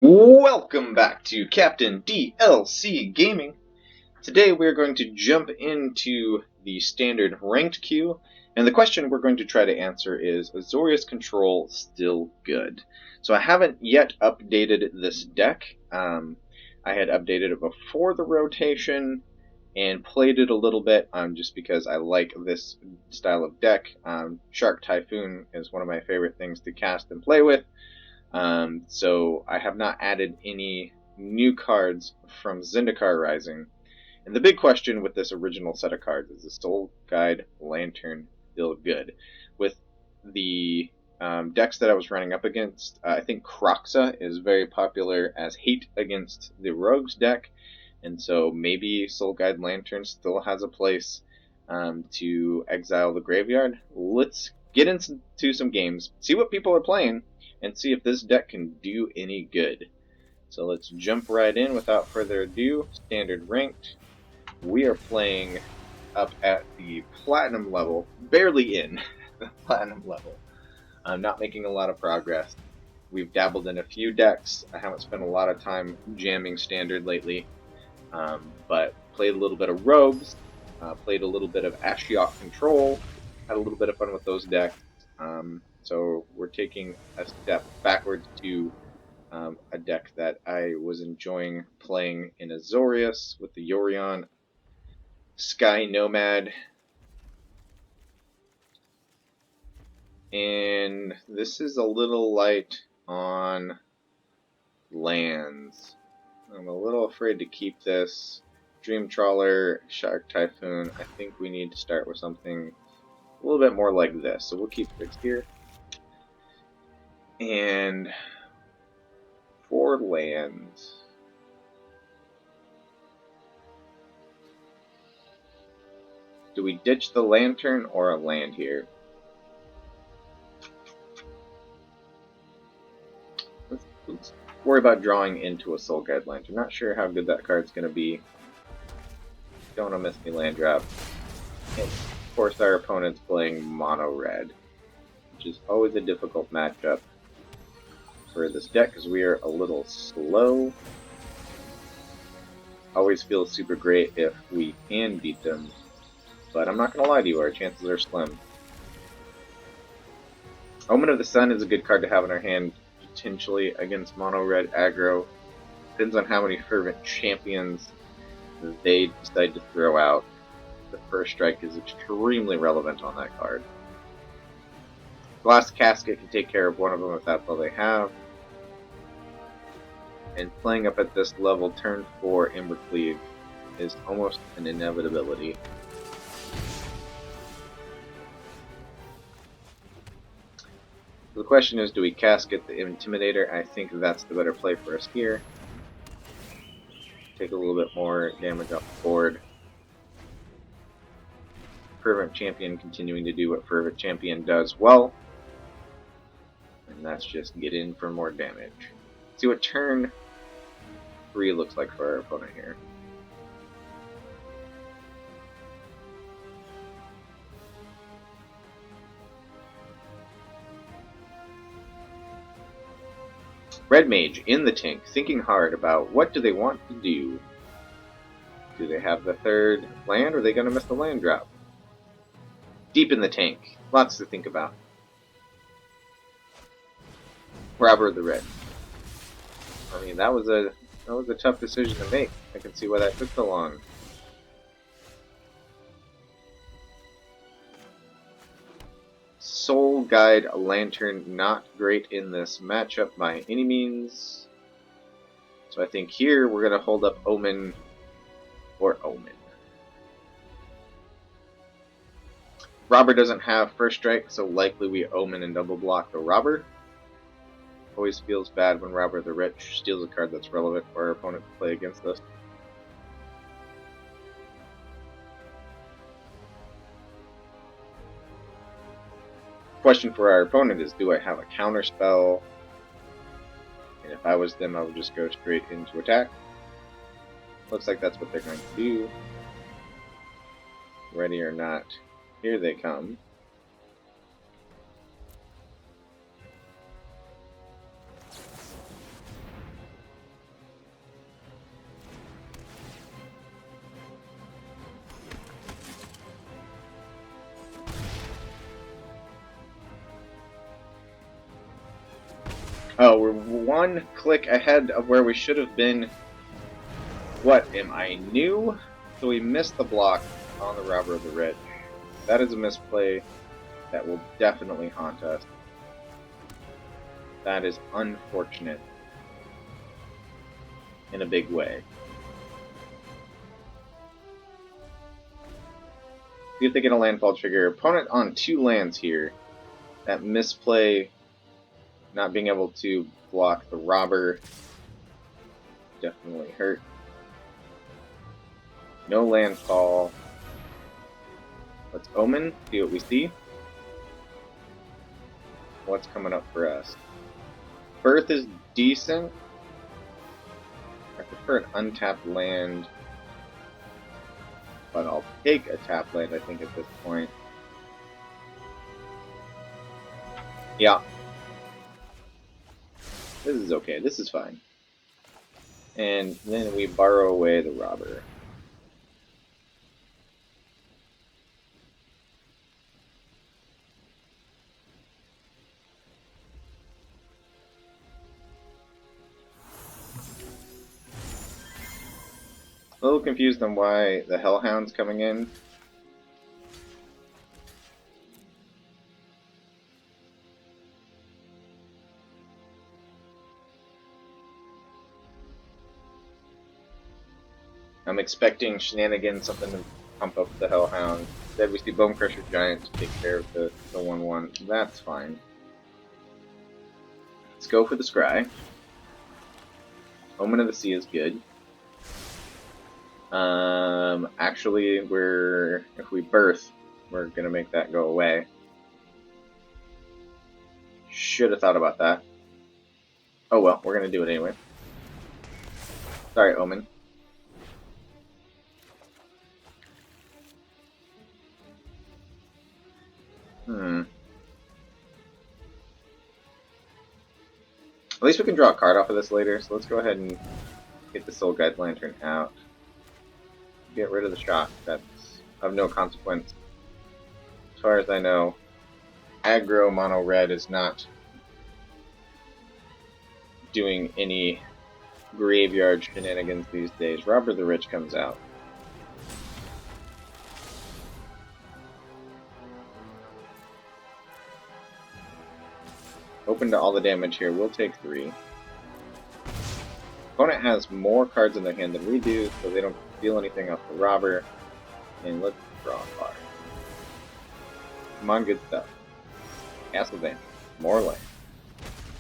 Welcome back to Captain DLC Gaming. Today we're going to jump into the standard ranked queue, and the question we're going to try to answer is, Azorius Control still good? So I haven't yet updated this deck. I had updated it before the rotation and played it a little bit just because I like this style of deck. Shark Typhoon is one of my favorite things to cast and play with. So I have not added any new cards from Zendikar Rising. And the big question with this original set of cards is the Soul Guide Lantern still good? With the decks that I was running up against, I think Kroxa is very popular as hate against the Rogues deck, and so maybe Soul Guide Lantern still has a place to exile the graveyard. Let's get into some games, see what people are playing, and see if this deck can do any good. So let's jump right in without further ado. Standard ranked. We are playing up at the platinum level, barely in the platinum level. I'm not making a lot of progress. We've dabbled in a few decks. I haven't spent a lot of time jamming standard lately, but played a little bit of Rogues, played a little bit of Azorius Control, had a little bit of fun with those decks. So we're taking a step backwards to a deck that I was enjoying playing in Azorius with the Yorion Sky Nomad. And this is a little light on lands. I'm a little afraid to keep this. Dream Trawler, Shark Typhoon. I think we need to start with something a little bit more like this. So we'll keep this here. And for lands, do we ditch the lantern or a land here? Let's worry about drawing into a Soul Guide Lantern. Not sure how good that card's going to be. Don't want to miss any land drop. And of course our opponent's playing mono red, which is always a difficult matchup for this deck because we are a little slow. Always feels super great if we can beat them, but I'm not going to lie to you, our chances are slim. Omen of the Sun is a good card to have in our hand, potentially against mono red aggro. Depends on how many Fervent Champions they decide to throw out. The first strike is extremely relevant on that card. Glass Casket can take care of one of them if that's all they have. And playing up at this level, turn 4 Embercleave is almost an inevitability. The question is, do we Casket the Intimidator? I think that's the better play for us here. Take a little bit more damage off the board. Fervent Champion continuing to do what Fervent Champion does well. And that's just get in for more damage. See what turn 3 looks like for our opponent here. Red Mage in the tank, thinking hard about what do they want to do. Do they have the third land, or are they going to miss the land drop? Deep in the tank, lots to think about. Robber the Red. I mean, that was a tough decision to make. I can see why that took so long. Soul Guide Lantern, not great in this matchup by any means. So I think here we're going to hold up Omen or Omen. Robber doesn't have first strike, so likely we Omen and double block the Robber. Always feels bad when Robber the Rich steals a card that's relevant for our opponent to play against us. Question for our opponent is, do I have a counter spell? And if I was them, I would just go straight into attack. Looks like that's what they're going to do. Ready or not, here they come. Oh, we're one click ahead of where we should have been. What am I new? So we missed the block on the Robber of the Ridge. That is a misplay that will definitely haunt us. That is unfortunate in a big way. See if they get a landfall trigger. Opponent on 2 lands here. That misplay, not being able to block the Robber, definitely hurt. No landfall. Let's Omen, see what we see. What's coming up for us? Birth is decent. I prefer an untapped land, but I'll take a tapped land, I think, at this point. Yeah. This is okay. This is fine. And then we borrow away the Robber. A little confused on why the Hellhound's coming in. I'm expecting shenanigans, something to pump up the Hellhound. Instead, we see Bone Crusher Giant to take care of the 1/1. That's fine. Let's go for the Scry. Omen of the Sea is good. Actually, if we birth, we're gonna make that go away. Should have thought about that. Oh well, we're gonna do it anyway. Sorry, Omen. At least we can draw a card off of this later, so let's go ahead and get the Soul Guide Lantern out. Get rid of the shock. That's of no consequence. As far as I know, aggro mono red is not doing any graveyard shenanigans these days. Robber the Rich comes out. Open to all the damage here. We'll take 3. Opponent has more cards in their hand than we do, so they don't steal anything off the Robber. And let's draw a card. Come on, good stuff. Castlevania. More land.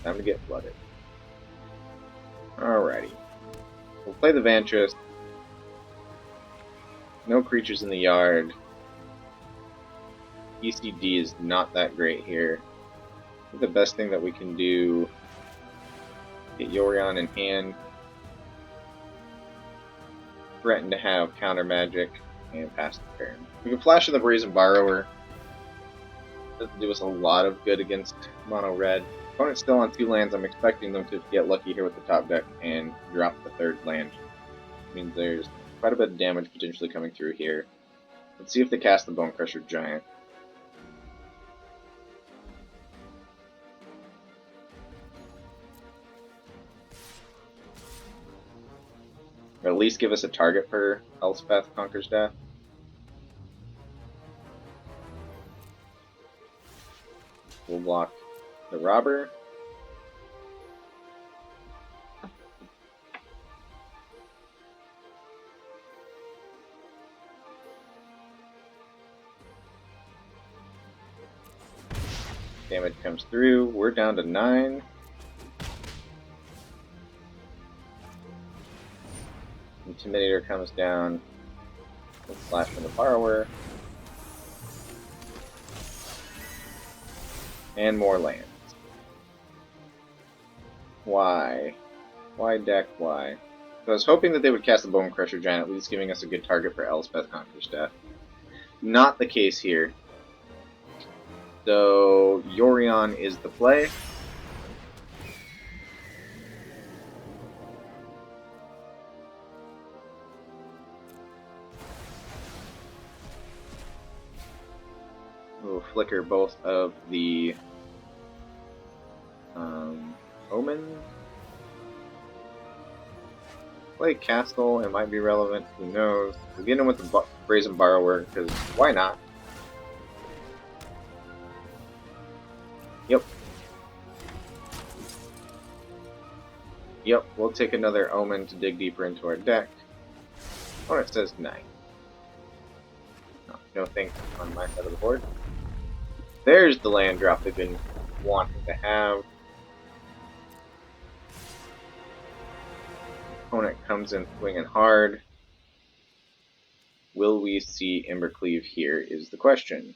Time to get flooded. Alrighty. We'll play the Vantress. No creatures in the yard. ECD is not that great here. I think the best thing that we can do, get Yorion in hand, threaten to have counter magic, and pass the turn. We can flash in the Brazen Borrower. Doesn't do us a lot of good against mono red. Opponent's still on 2 lands. I'm expecting them to get lucky here with the top deck and drop the 3rd land. It means there's quite a bit of damage potentially coming through here. Let's see if they cast the Bone Crusher Giant. Or at least give us a target for Elspeth Conquers Death. We'll block the Robber. Damage comes through. We're down to 9. Intimidator comes down. Let's slash from the Borrower. And more lands. Why? Why deck? Why? So I was hoping that they would cast the Bone Crusher Giant, at least giving us a good target for Elspeth Conquers Death. Not the case here. So Yorion is the play. We'll flicker both of the Omens. play Castle, it might be relevant, who knows. We'll get in with the Brazen Borrower, because why not? Yep. Yep, we'll take another Omen to dig deeper into our deck. Oh, it says 9. No thanks on my side of the board. There's the land drop they've been wanting to have. Opponent comes in swinging hard. Will we see Embercleave here is the question.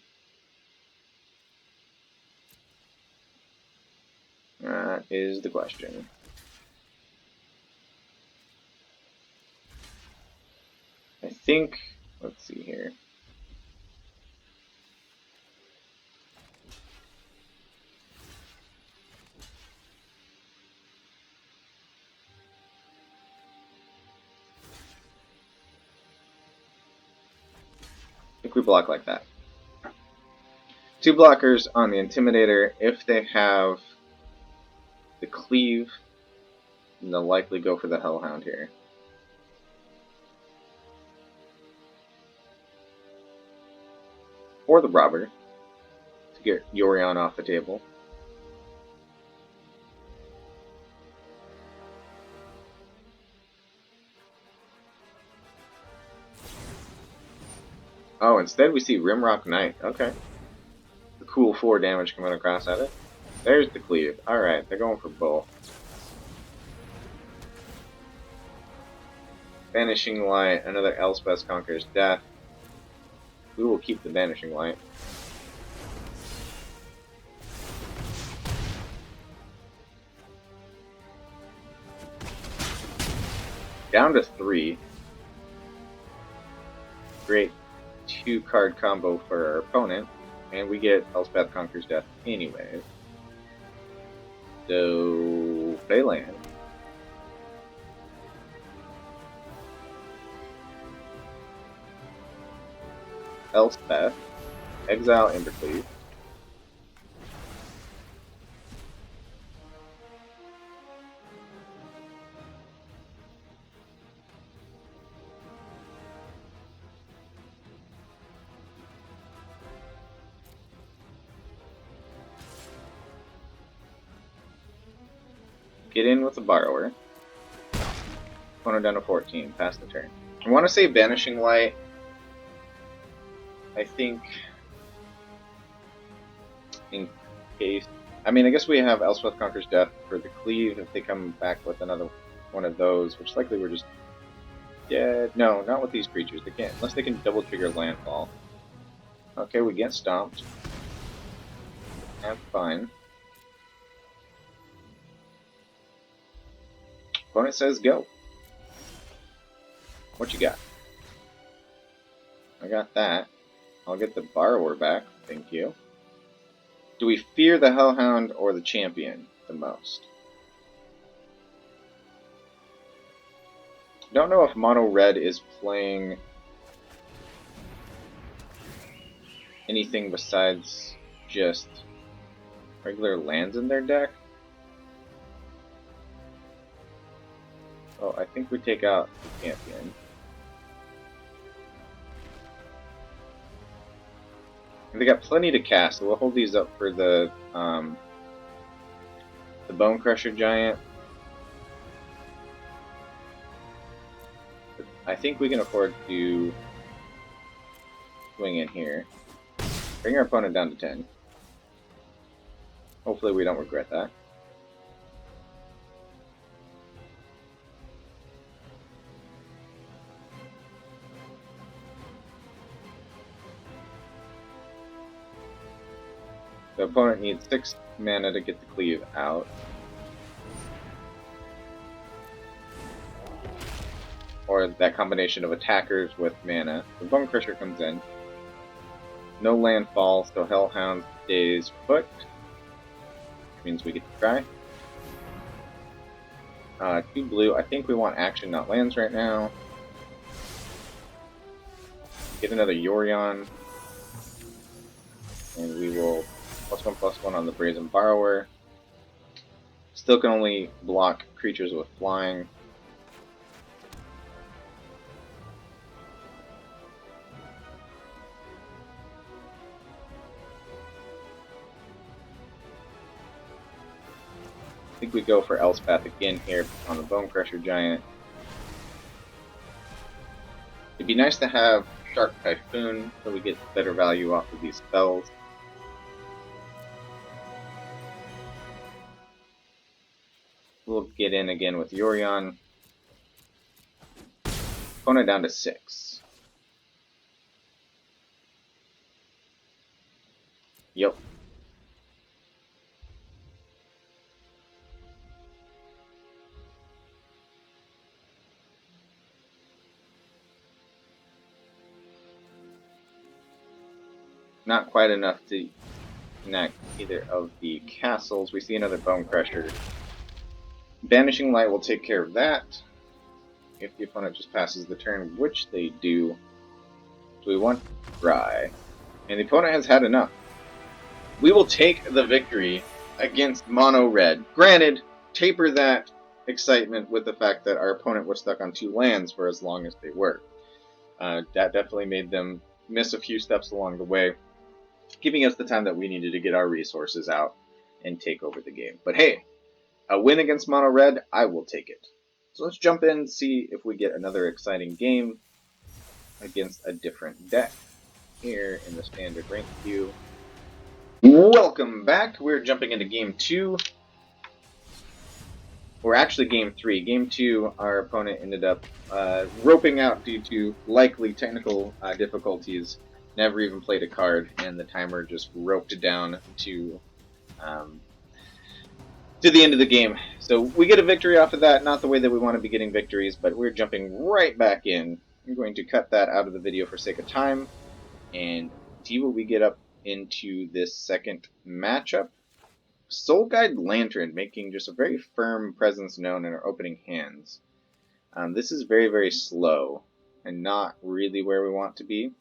That is the question. I think, let's see here. I think we block like that. 2 blockers on the Intimidator. If they have the Cleave, then they'll likely go for the Hellhound here. Or the Robber to get Yorion off the table. Oh, instead we see Rimrock Knight. Okay. The cool 4 damage coming across at it. There's the Cleave. Alright, they're going for both. Vanishing Light, another Elspeth Conquers Death. We will keep the Vanishing Light. Down to 3. Great 2-card combo for our opponent. And we get Elspeth Conquers Death anyways. So, play land. Elspeth. Exile Embercleave. Get in with the Borrower. Opponent down to 14. Pass the turn. I want to say Vanishing Light. I think in case... I mean, I guess we have Elspeth Conquers Death for the Cleave if they come back with another one of those, which likely we're just dead. No, not with these creatures. They can't, unless they can double trigger Landfall. Okay, we get stomped. That's fine. Opponent says go. What you got? I got that. I'll get the Borrower back. Thank you. Do we fear the Hellhound or the Champion the most? Don't know if Mono Red is playing anything besides just regular lands in their deck. Oh, I think we take out the Champion. And they got plenty to cast, so we'll hold these up for the Bone Crusher Giant. I think we can afford to swing in here. Bring our opponent down to 10. Hopefully we don't regret that. The opponent needs 6 mana to get the Cleave out. Or that combination of attackers with mana. The Bone Crusher comes in. No landfall, so Hellhound stays put. Which means we get to try. 2 blue. I think we want action, not lands right now. Get another Yorion. And we will +1/+1 on the Brazen Borrower. Still can only block creatures with flying. think we go for Elspeth again here on the Bone Crusher Giant. It'd be nice to have Shark Typhoon so we get better value off of these spells. We'll get in again with Yorion. Opponent down to 6. Yep. Not quite enough to connect either of the castles. We see another Bone Crusher. Banishing Light will take care of that. If the opponent just passes the turn, which they do. So we want Dry. And the opponent has had enough. We will take the victory against Mono Red. Granted, taper that excitement with the fact that our opponent was stuck on 2 lands for as long as they were. That definitely made them miss a few steps along the way, giving us the time that we needed to get our resources out and take over the game. But hey, a win against Mono Red, I will take it. So let's jump in and see if we get another exciting game against a different deck here in the standard rank queue. Welcome back. We're jumping into game 2. Or actually game 3. Game 2, our opponent ended up roping out due to likely technical difficulties. Never even played a card, and the timer just roped it down to the end of the game. So we get a victory off of that. Not the way that we want to be getting victories, but we're jumping right back in. I'm going to cut that out of the video for sake of time and see what we get up into this second matchup. Soul Guide Lantern, making just a very firm presence known in our opening hands. This is very, very slow and not really where we want to be,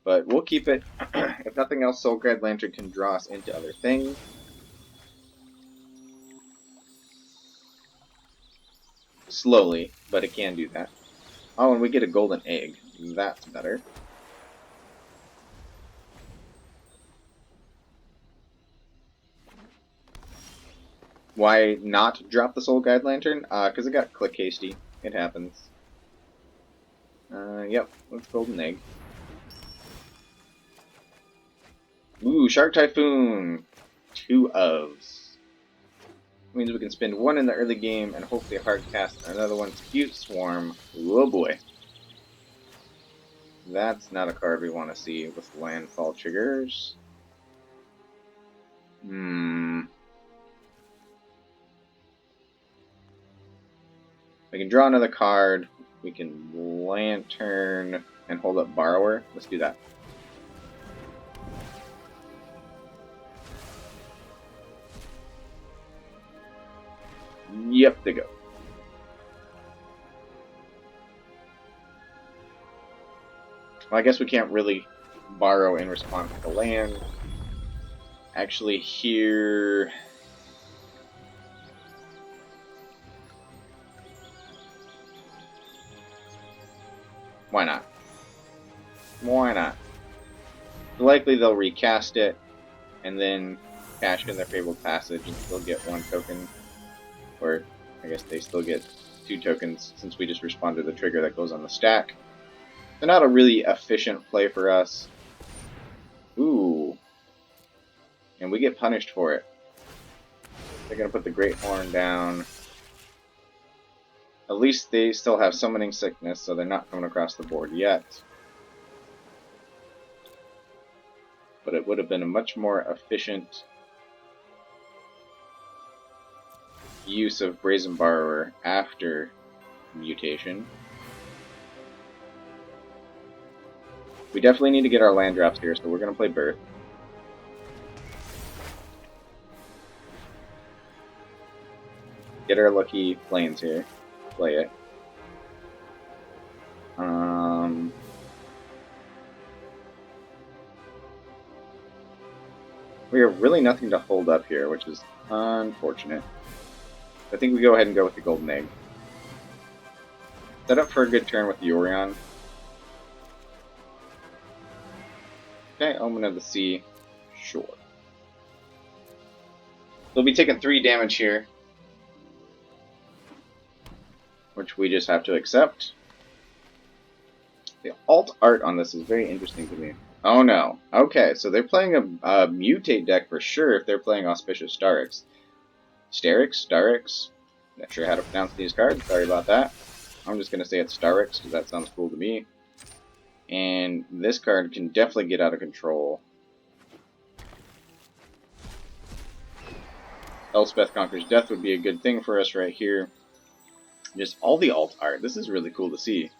but we'll keep it. If nothing else, Soul Guide Lantern can draw us into other things. Slowly, but it can do that. Oh, and we get a golden egg. That's better. Why not drop the Soul Guide Lantern? Because it got click hasty. It happens. Yep, let's golden egg. Ooh, Shark Typhoon! 2 ofs. Means we can spend 1 in the early game and hopefully hard cast another one. Cute Swarm. Oh boy. That's not a card we want to see with landfall triggers. We can draw another card. We can Lantern and hold up Borrower. Let's do that. Yep, they go. Well, I guess we can't really borrow in response to the land. Actually, here... Why not? Why not? Likely they'll recast it, and then cash in their Fabled Passage and still get 1 token. Or, I guess they still get 2 tokens, since we just responded to the trigger that goes on the stack. They're not a really efficient play for us. Ooh. And we get punished for it. They're going to put the Great Horn down. At least they still have Summoning Sickness, so they're not coming across the board yet. But it would have been a much more efficient use of Brazen Borrower after mutation. We definitely need to get our land drops here, so we're going to play Birth. Get our lucky planes here. Play it. We have really nothing to hold up here, which is unfortunate. I think we go ahead and go with the golden egg. Set up for a good turn with Yorion. Okay, Omen of the Sea. Sure. We'll be taking 3 damage here. which we just have to accept. The alt art on this is very interesting to me. Oh no. Okay, so they're playing a mutate deck for sure if they're playing Auspicious Starix. Starix? Not sure how to pronounce these cards, sorry about that. I'm just going to say it's Starix because that sounds cool to me. And this card can definitely get out of control. Elspeth Conquers Death would be a good thing for us right here. Just all the alt art. This is really cool to see.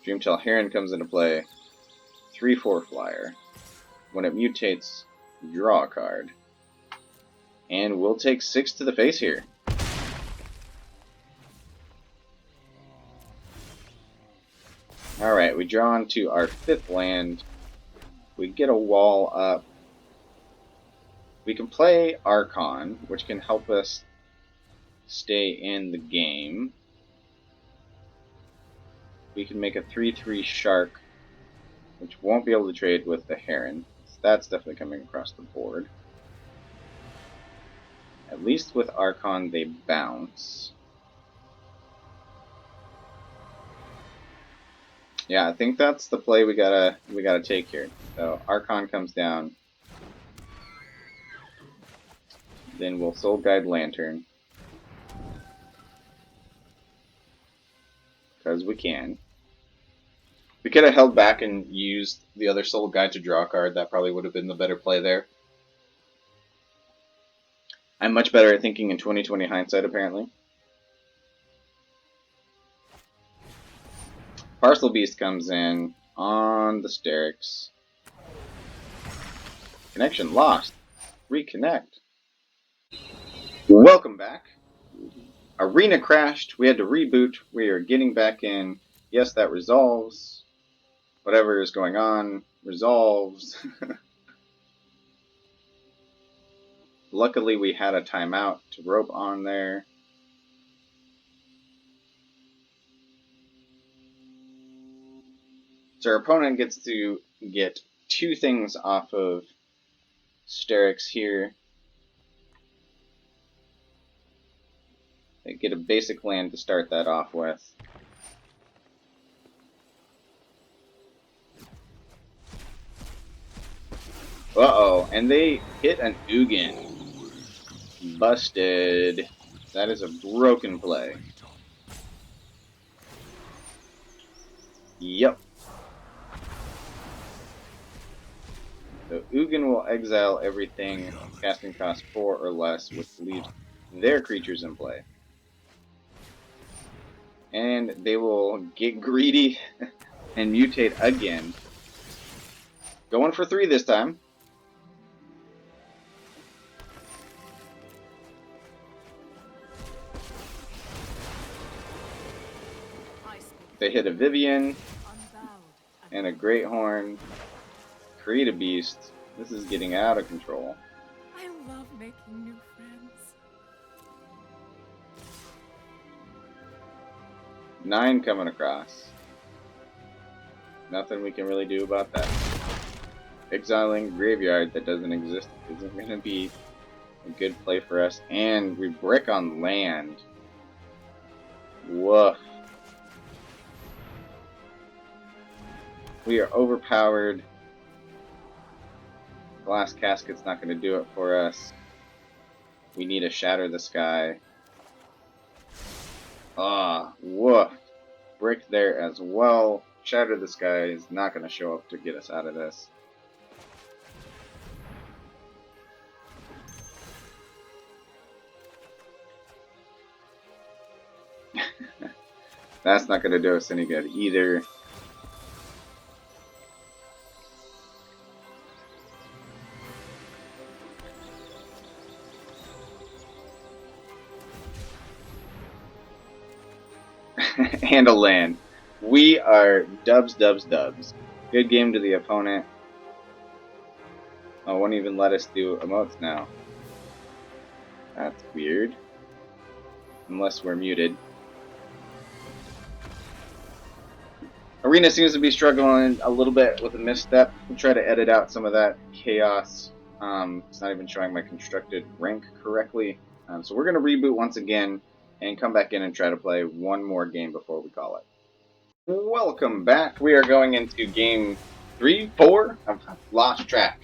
Dreamtail Heron comes into play. 3/4 flyer. When it mutates, draw a card. And we'll take 6 to the face here. Alright, we draw onto our 5th land. We get a wall up. We can play Archon, which can help us stay in the game. We can make a 3/3 Shark, which won't be able to trade with the Heron. So that's definitely coming across the board. At least with Archon, they bounce. Yeah, I think that's the play we gotta take here. So Archon comes down. Then we'll Soul Guide Lantern. Because we can. We could have held back and used the other Soul Guide to draw a card. That probably would have been the better play there. I'm much better at thinking in 2020 hindsight, apparently. Parcel Beast comes in on the Starix. Connection lost. Reconnect. Welcome back. Arena crashed. We had to reboot. We are getting back in. Yes, that resolves. Whatever is going on resolves. Luckily, we had a timeout to rope on there. So our opponent gets to get 2 things off of Starix here. They get a basic land to start that off with. Uh-oh, and they hit an Ugin. Busted. That is a broken play. Yep. So Ugin will exile everything casting cost 4 or less, which leaves their creatures in play. And they will get greedy and mutate again. Going for 3 this time. They hit a Vivian and a Great Horn. Create a Beast. This is getting out of control. I love making new friends. 9 coming across. Nothing we can really do about that. Exiling Graveyard that doesn't exist isn't going to be a good play for us. And we brick on land. Woof. We are overpowered. Glass Casket's not going to do it for us. We need to Shatter the Sky. Ah, woof. Brick there as well. Shatter the Sky is not going to show up to get us out of this. That's not going to do us any good either. And a land. We are dubs. Good game to the opponent. Oh, won't even let us do emotes now. That's weird. Unless we're muted. Arena seems to be struggling a little bit with a misstep. We'll try to edit out some of that chaos. It's not even showing my constructed rank correctly. So we're going to reboot once again. and come back in and try to play one more game before we call it. Welcome back. We are going into game 3, 4. I've lost track.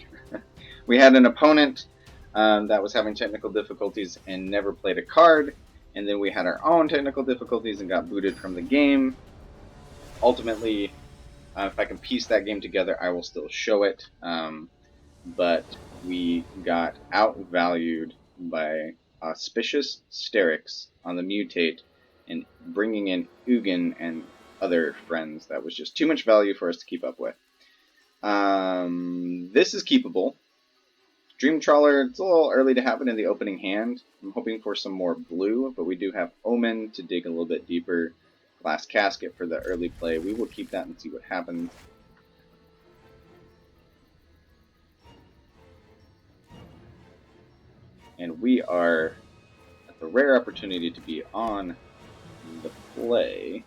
We had an opponent that was having technical difficulties and never played a card, and then we had our own technical difficulties and got booted from the game. Ultimately, if I can piece that game together, I will still show it, but we got outvalued by Auspicious Sterix on the Mutate and bringing in Ugin and other friends. That was just too much value for us to keep up with. This is keepable. Dream Trawler, it's a little early to have it in the opening hand. I'm hoping for some more blue, but we do have Omen to dig a little bit deeper. Glass Casket for the early play. We will keep that and see what happens. And we are at the rare opportunity to be on the play.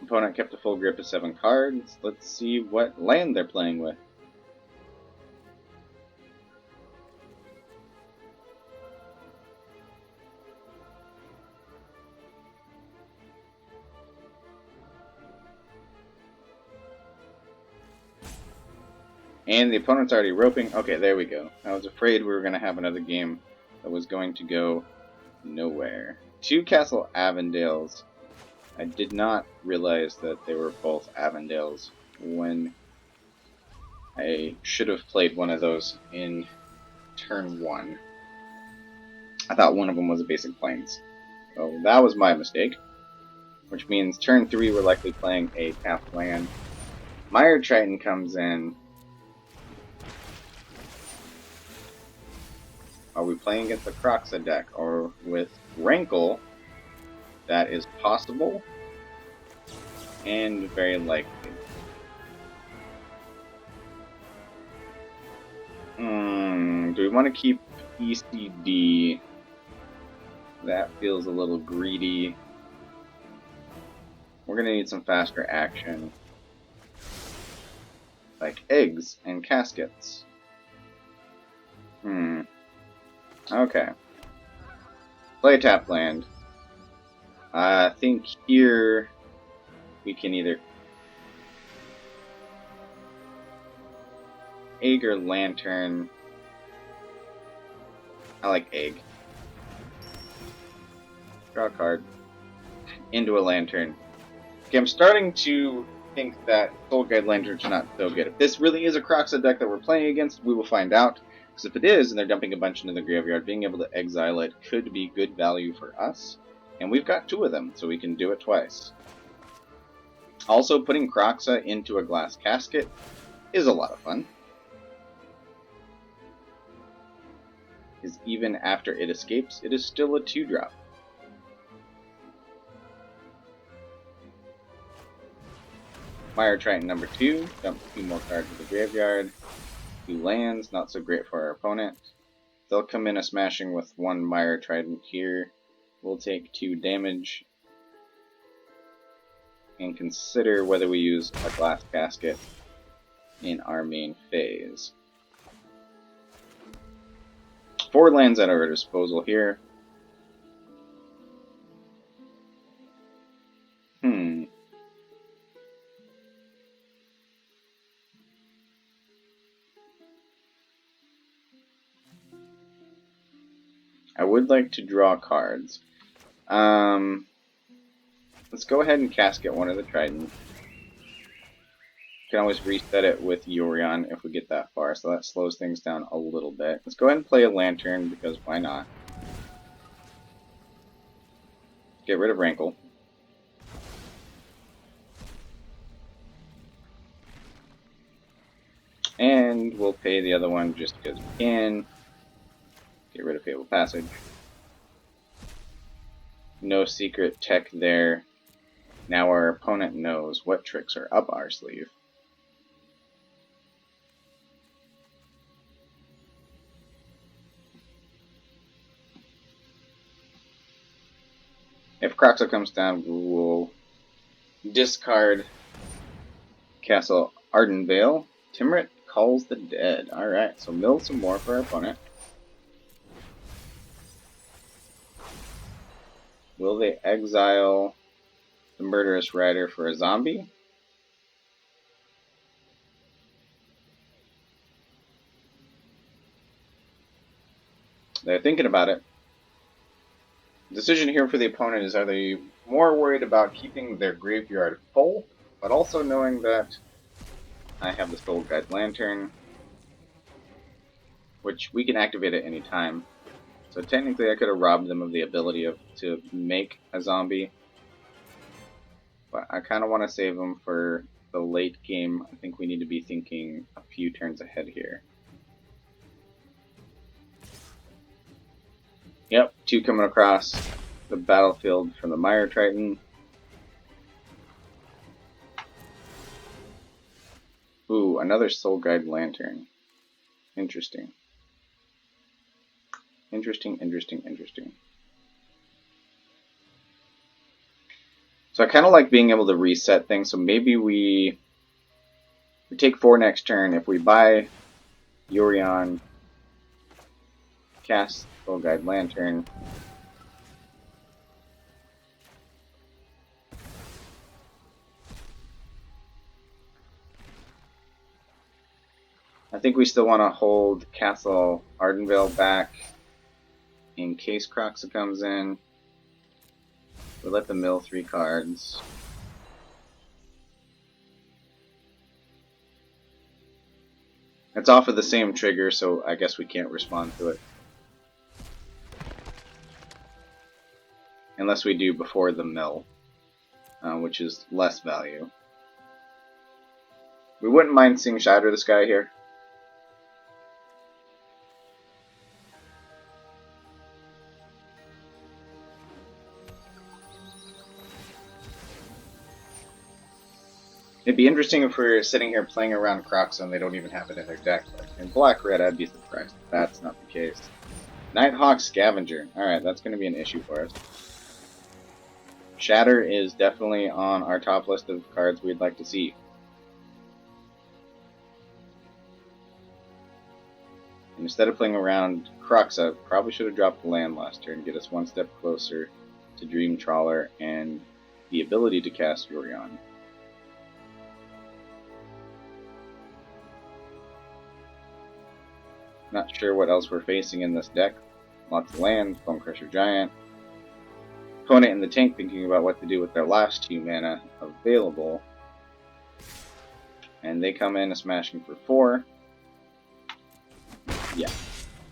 Opponent kept a full grip of 7 cards. Let's see what land they're playing with. And the opponent's already roping. Okay, there we go. I was afraid we were going to have another game that was going to go nowhere. 2 Castle Avondales. I did not realize that they were both Avondales when I should have played one of those in turn 1. I thought one of them was a basic plains. So that was my mistake. Which means turn 3 we're likely playing a tapped land. Mire Triton comes in. Are we playing against the Croxa deck or with Rankle? That is possible and very likely. Do we want to keep ECD? That feels a little greedy. We're going to need some faster action. Like eggs and caskets. Okay. Play a tap land. I think here we can either egg or lantern. I like egg. Draw a card. Into a lantern. Okay, I'm starting to think that Soul Guide Lantern's not so good. If this really is a Croxa deck that we're playing against, we will find out. Because if it is, and they're dumping a bunch into the graveyard, being able to exile it could be good value for us. And we've got 2 of them, so we can do it twice. Also, putting Croxa into a Glass Casket is a lot of fun. Because even after it escapes, it is still a 2-drop. Mire Triton number 2, dump 2 more cards to the graveyard. 2 lands, not so great for our opponent. They'll come in a smashing with 1 Mire Trident here. We'll take 2 damage. And consider whether we use a Glass Casket in our main phase. 4 lands at our disposal here. I would like to draw cards. Let's go ahead and casket one of the Trident. Can always reset it with Yorion if we get that far, so that slows things down a little bit. Let's go ahead and play a Lantern, because why not? Get rid of Rankle. And we'll pay the other one just because we can. Get rid of Fabled Passage. No secret tech there. Now our opponent knows what tricks are up our sleeve. Croxa comes down, we will discard Castle Ardenvale. Timrit calls the dead. Alright, so mill some more for our opponent. Will they exile the Murderous Rider for a zombie? They're thinking about it. The decision here for the opponent is, are they more worried about keeping their graveyard full, but also knowing that I have the Soul Guide Lantern, which we can activate at any time. So technically I could have robbed them of the ability to make a zombie. But I kind of want to save them for the late game. I think we need to be thinking a few turns ahead here. Yep, 2 coming across the battlefield from the Mire Triton. Ooh, another Soul Guide Lantern. Interesting. Interesting. So I kind of like being able to reset things, so maybe we take 4 next turn. If we buy Yorion, cast Soul Guide Lantern, I think we still want to hold Castle Ardenvale back in case Croxa comes in. We let them mill 3 cards. It's off of the same trigger, so I guess we can't respond to it. Unless we do before the mill, which is less value. We wouldn't mind seeing Shatter the Sky here. It'd be interesting if we're sitting here playing around Croxa and they don't even have it in their deck. Like in black-red, I'd be surprised if that's not the case. Nighthawk Scavenger. Alright, that's going to be an issue for us. Shatter is definitely on our top list of cards we'd like to see. And instead of playing around Croxa, probably should have dropped the land last turn, get us one step closer to Dream Trawler and the ability to cast Yorion. Not sure what else we're facing in this deck. Lots of lands, Bone Crusher Giant. Opponent in the tank thinking about what to do with their last 2 mana available. And they come in smashing for 4. Yeah,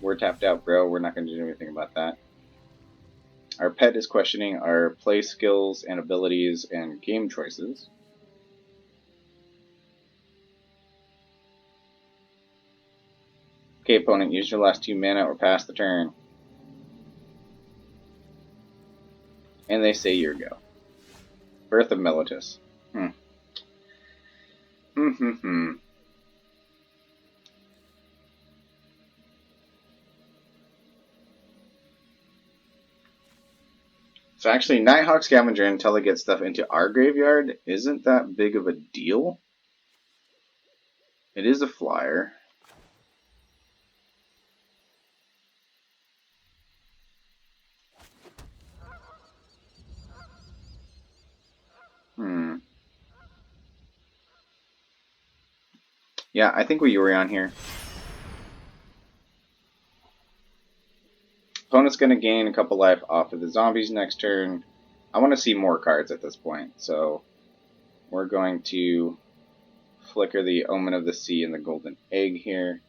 we're tapped out, bro. We're not going to do anything about that. Our pet is questioning our play skills and abilities and game choices. Okay, opponent, use your last 2 mana or pass the turn. And they say your go. Birth of Meletis. So actually, Nighthawk Scavenger until it gets stuff into our graveyard isn't that big of a deal. It is a flyer. Yeah, I think we Yorion here. Opponent's going to gain a couple life off of the zombies next turn. I want to see more cards at this point, so we're going to flicker the Omen of the Sea and the Golden Egg here.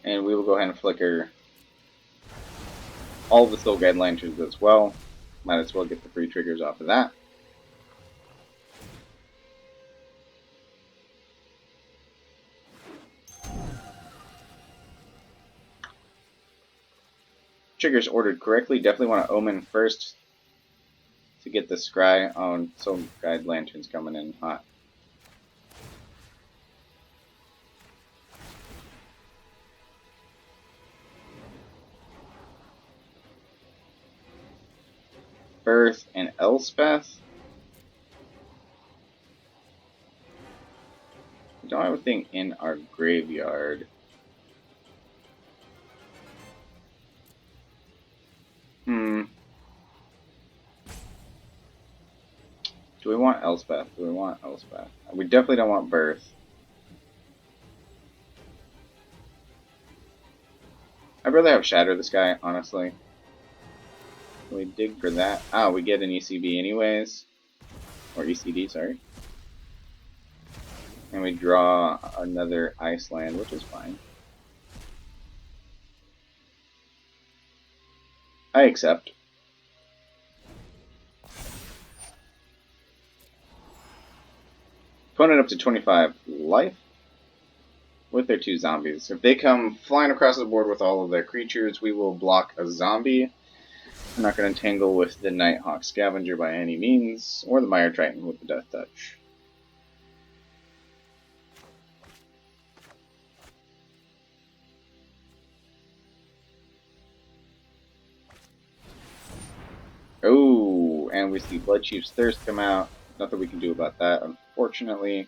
And we will go ahead and flicker all the Soul Guide Lanterns as well. Might as well get the free triggers off of that. Triggers ordered correctly. Definitely want to Omen first to get the Scry. Oh, Soul Guide Lantern's coming in hot. Birth and Elspeth. We don't have anything in our graveyard. Do we want Elspeth? Do we want Elspeth? We definitely don't want Birth. I'd rather have Shatter this guy, honestly. Can we dig for that? Oh, we get an ECB anyways. Or ECD, sorry. And we draw another Iceland, which is fine. I accept. Opponent up to 25 life with their 2 zombies. If they come flying across the board with all of their creatures, we will block a zombie. I'm not going to tangle with the Nighthawk Scavenger by any means, or the Mire Triton with the Death Touch. Oh, and we see Bloodchief's Thirst come out. Nothing we can do about that, unfortunately.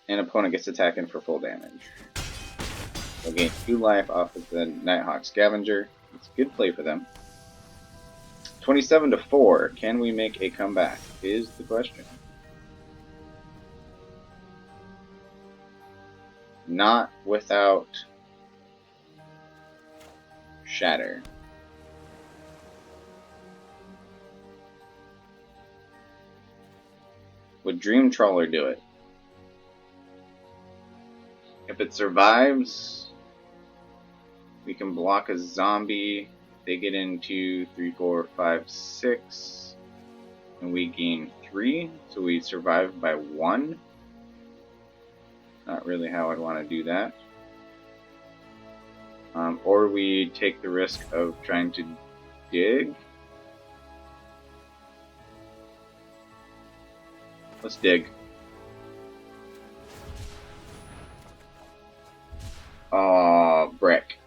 And opponent gets attacking for full damage. They'll gain 2 life off of the Nighthawk Scavenger. It's a good play for them. 27-4. Can we make a comeback? Is the question. Not without Shatter. Would Dream Trawler do it? If it survives, we can block a zombie. They get into 3, 4, 5, 6, and we gain 3, so we survive by 1. Not really how I'd want to do that. Or we take the risk of trying to dig. Let's dig. Oh, brick.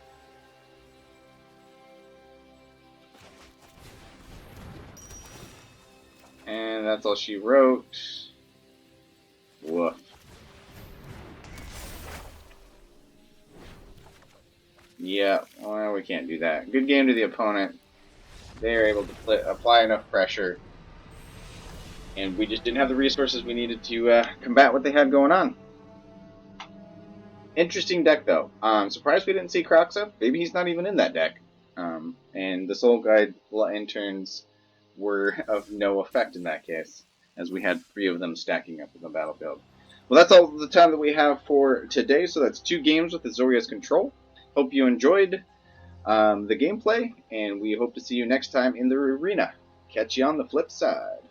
And that's all she wrote. Woof. Yeah, well, we can't do that. Good game to the opponent. They are able to apply enough pressure. And we just didn't have the resources we needed to combat what they had going on. Interesting deck, though. Surprised we didn't see Croxa. Maybe he's not even in that deck. And the Soul Guide Lanterns were of no effect in that case, as we had 3 of them stacking up in the battlefield. Well, that's all the time that we have for today. So that's 2 games with Azorius Control. Hope you enjoyed the gameplay, and we hope to see you next time in the arena. Catch you on the flip side.